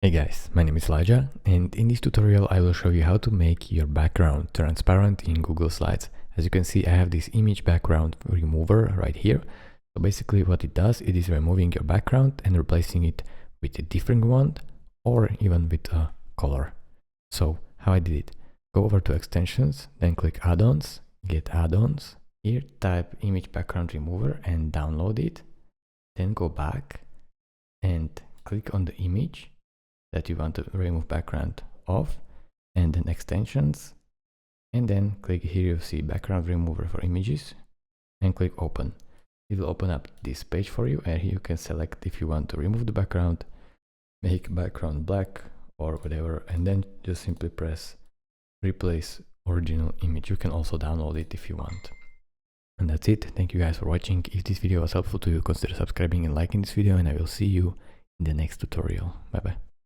Hey guys, my name is Elijah, and in this tutorial I will show you how to make your background transparent in Google Slides. As you can see, I have this image background remover right here. So basically what it does, it is removing your background and replacing it with a different one or even with a color. So how I did it, go over to extensions, then click add-ons, get add-ons. Here type image background remover and download it. Then go back and click on the image that you want to remove background of, and then extensions, and then click here. You see background remover for images, and click open. It will open up this page for you, and here you can select if you want to remove the background, make background black or whatever, and then just simply press replace original image. You can also download it if you want. And that's it. Thank you guys for watching. If this video was helpful to you, consider subscribing and liking this video, and I will see you in the next tutorial. Bye bye.